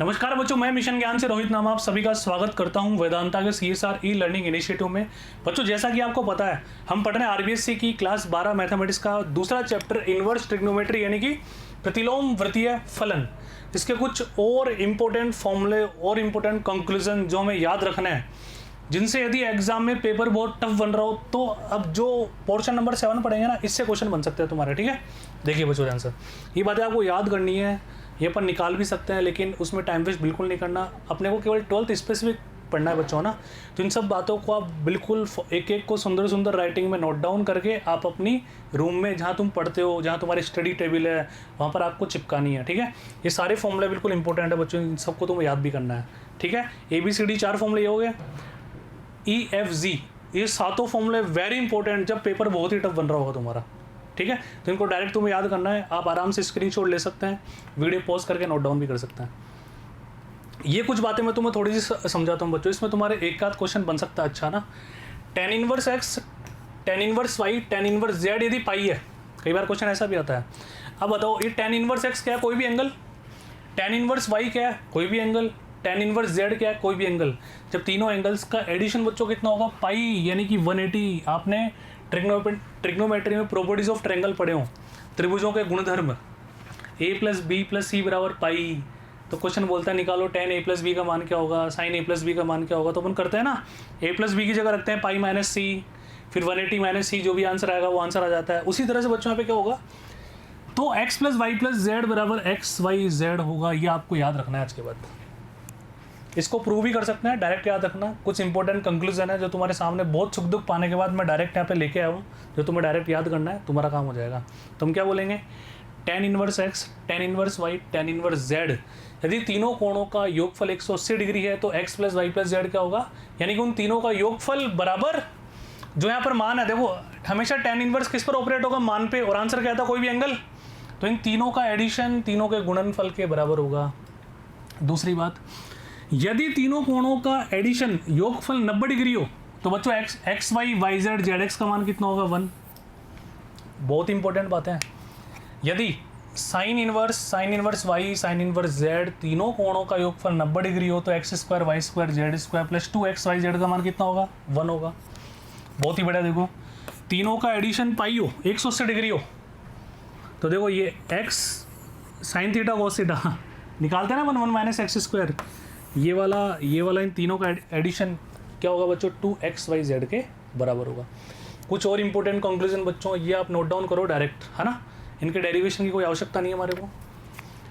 नमस्कार बच्चों, मैं मिशन ज्ञान से रोहित नाम आप सभी का स्वागत करता हूं वेदांता के CSR ई लर्निंग इनिशिएटिव में। बच्चों, जैसा कि आपको पता है, हम पढ़ रहे हैं RBSc की क्लास 12 मैथमेटिक्स का दूसरा चैप्टर इनवर्स ट्रिग्नोमेट्री यानी कि प्रतिलोम वृत्तीय फलन। इसके कुछ और इम्पोर्टेंट फॉर्मूले और इम्पोर्टेंट कंक्लूजन जो हमें याद रखना है, जिनसे यदि एग्जाम में पेपर बहुत टफ बन रहा हो तो अब जो पोर्शन नंबर 7 पढ़ेंगे ना, इससे क्वेश्चन बन सकते हैं तुम्हारे। ठीक है, देखिए बच्चों आंसर, ये बातें आपको याद करनी है, ये अपन निकाल भी सकते हैं, लेकिन उसमें टाइम वेस्ट बिल्कुल नहीं करना। अपने को केवल 12th स्पेसिफिक पढ़ना है बच्चों ना। तो इन सब बातों को आप बिल्कुल एक एक को सुंदर सुंदर राइटिंग में नोट डाउन करके आप अपनी रूम में जहाँ तुम पढ़ते हो, जहाँ तुम्हारी स्टडी टेबल है, वहाँ पर आपको चिपकानी है। ठीक है, ये सारे फॉर्मूले बिल्कुल इंपॉर्टेंट है बच्चों, इन सबको तुम्हें याद भी करना है। ठीक है, ABCD 4 फॉर्मूले ये हो गए, EFG ये सातों फॉर्मूले वेरी इंपॉर्टेंट जब पेपर बहुत ही टफ बन रहा होगा तुम्हारा। ठीक है, तो इनको डायरेक्ट तुम्हें याद करना है। आप आराम से स्क्रीनशॉट ले सकते हैं, वीडियो पॉज करके नोट डाउन भी कर सकते हैं। ये कुछ बातें मैं तुम्हें थोड़ी सी समझाता हूँ बच्चों, इसमें तुम्हारे एक आध क्वेश्चन बन सकता है। अच्छा ना, tan inverse x, tan inverse y, tan inverse z यदि पाई है, कई बार क्वेश्चन ऐसा भी आता है। अब बताओ, ये tan इनवर्स x क्या है? कोई भी एंगल। tan इनवर्स y क्या है? कोई भी एंगल। tan इनवर्स z क्या है? कोई भी एंगल। जब तीनों एंगल्स का एडिशन बच्चों कितना होगा? पाई यानी कि 180। आपने ट्रिग्नोमेट्री में प्रॉपर्टीज ऑफ ट्रायंगल पढ़े हो, त्रिभुजों के गुणधर्म, a + b + c = पाई। तो क्वेश्चन बोलता है निकालो tan a + b का मान क्या होगा, sin a + b का मान क्या होगा। तो अपन करते हैं ना, a + b की जगह रखते हैं पाई - c, फिर 180 - c, जो भी आंसर आएगा वो आंसर आ जाता है। उसी तरह से बच्चों यहाँ पे क्या होगा, तो x + y + z = x y z होगा। ये आपको याद रखना है आज के बाद। इसको प्रूव भी कर सकते हैं, डायरेक्ट याद रखना। कुछ इंपॉर्टेंट कंक्लूजन है जो तुम्हारे सामने बहुत सुख दुख पाने के बाद मैं डायरेक्ट यहाँ पे लेके आया हूँ, जो तुम्हें डायरेक्ट याद करना है, तुम्हारा काम हो जाएगा। तुम क्या बोलेंगे? tan inverse x, tan inverse y, tan inverse z, यदि तीनों कोणों का योगफल 180 डिग्री है तो x + y + z क्या होगा, यानी कि उन तीनों का योगफल बराबर जो यहाँ पर मान है। देखो, हमेशा tan इनवर्स किस पर ऑपरेट होगा? मान पे, और आंसर क्या था? कोई भी एंगल। तो इन तीनों का एडिशन तीनों के गुणनफल के बराबर होगा। दूसरी बात, यदि तीनों कोणों का एडिशन योगफल 90 डिग्री हो तो बच्चों x y y z z x का मान कितना होगा? 1। बहुत इंपॉर्टेंट बात है। यदि sine inverse y, sine inverse z, तीनों कोणों का योगफल 90 डिग्री हो तो x² y² z² + 2x y z का मान कितना होगा? 1 होगा। बहुत ही बढ़िया। देखो, तीनों का एडिशन पाई हो, 180 डिग्री हो, तो देखो ये x sin theta cos theta निकालते हैं ना, 1 - x²। ये वाला इन तीनों का एडिशन क्या होगा बच्चों? 2x y z के बराबर होगा। कुछ और इंपॉर्टेंट कंक्लूजन बच्चों, ये आप नोट डाउन करो डायरेक्ट, है ना। इनके डेरिवेशन की कोई आवश्यकता नहीं है हमारे को।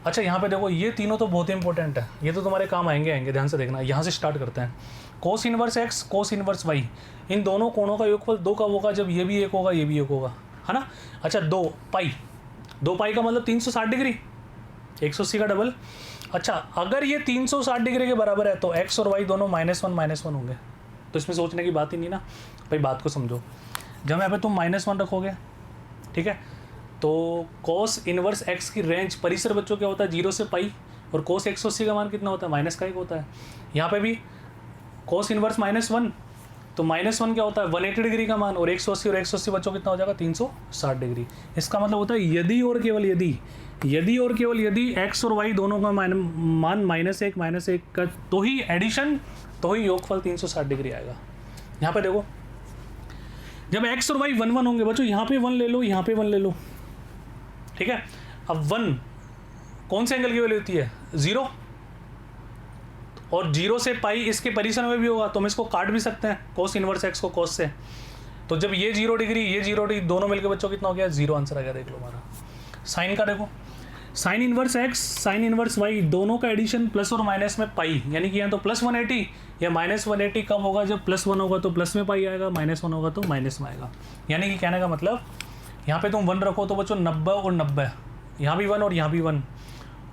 अच्छा, यहाँ पे देखो, ये तीनों तो बहुत इंपॉर्टेंट है, ये तो तुम्हारे काम आएंगे, ध्यान से देखना। यहाँ से स्टार्ट करते हैं। cos inverse x, cos inverse y, इन दोनों कोणों का योगफल 2 कब होगा? जब ये भी 1 होगा, ये भी 1 होगा, है ना। अच्छा, 2 पाई का मतलब 360 डिग्री, 180 का डबल। अच्छा, अगर ये 360 डिग्री के बराबर है तो x और y दोनों -1 होंगे। तो इसमें सोचने की बात ही नहीं ना भाई। बात को समझो, जब यहाँ पे तुम -1 रखोगे, ठीक है, तो cos इनवर्स x की रेंज, परिसर बच्चों क्या होता है? 0 से पाई, और cos 180 का मान कितना होता है? -1 होता है। यहाँ पे भी cos इनवर्स -1, तो -1 क्या होता है? 180 डिग्री का मान, और 180 बच्चों कितना हो जाएगा? 360 डिग्री। इसका मतलब होता है यदि और केवल यदि x और y दोनों का मान -1 का, तो ही एडिशन, तो ही योगफल 360 डिग्री आएगा। यहाँ पे देखो, जब x और y 1 होंगे बच्चों, यहाँ पे 1 ले लो, यहाँ पे 1 ले लो, ठीक है। अब 1 कौन से एंगल की वैल्यू होती है? 0, और 0 से पाई इसके परिसर में भी होगा, तो हम इसको काट भी सकते हैं, cos इनवर्स x को cos से। तो जब ये 0 डिग्री दोनों मिलकर बच्चों कितना हो गया? 0 आंसर आ गया। देख लो हमारा साइन का। देखो, sine inverse x, sine inverse y, दोनों का एडिशन प्लस और माइनस में पाई, यानी कि यहाँ तो +180 या -180 कब होगा? जब +1 होगा तो प्लस में पाई आएगा, -1 होगा तो माइनस में आएगा। यानी कि कहने का मतलब, यहाँ पे तुम 1 रखो तो बच्चों 90 और 90, यहाँ भी 1 और यहाँ भी 1।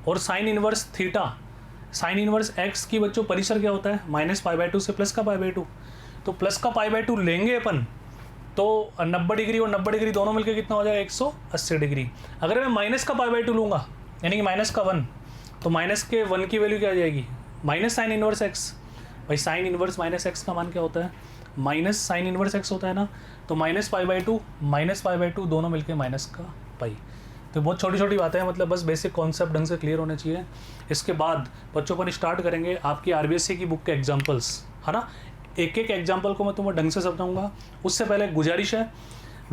और sine inverse theta, sine inverse x की बच्चों परिसर क्या होता है? -π/2 से प्लस का π/2, तो प्लस का π/2 लेंगे अपन, तो 90 डिग्री और 90 डिग्री दोनों मिलकर कितना हो जाएगा? 180 डिग्री। अगर मैं माइनस का π/2 लूँगा, यानी कि -1, तो माइनस के 1 की वैल्यू क्या आ जाएगी? -sin inverse x। भाई साइन इनवर्स -x का मान क्या होता है? -sin इनवर्स x होता है ना। तो -π/2 दोनों मिलकर माइनस का पाई। तो बहुत छोटी छोटी बातें हैं, मतलब बस बेसिक कॉन्सेप्ट ढंग से क्लियर होने चाहिए। इसके बाद बच्चों पर स्टार्ट करेंगे आपकी आरबीएससी की बुक के एग्जाम्पल्स, है ना। एक एक एग्जाम्पल को मैं तुम्हें ढंग से समझाऊंगा। उससे पहले एक गुजारिश है,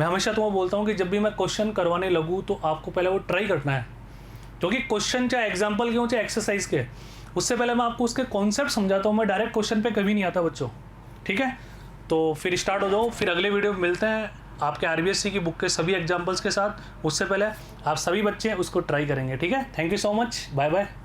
मैं हमेशा तुम्हें बोलता हूँ कि जब भी मैं क्वेश्चन करवाने लगूँ तो आपको पहले वो ट्राई करना है, क्योंकि क्वेश्चन चाहे एग्जाम्पल के हो चाहे एक्सरसाइज के, उससे पहले मैं आपको उसके कॉन्सेप्ट समझाता हूँ। मैं डायरेक्ट क्वेश्चन पे कभी नहीं आता बच्चों, ठीक है। तो फिर स्टार्ट हो जाओ, फिर अगले वीडियो में मिलते हैं आपके आरबीएससी की बुक के सभी एग्जाम्पल्स के साथ। उससे पहले आप सभी बच्चे उसको ट्राई करेंगे, ठीक है। Thank you so much, bye bye.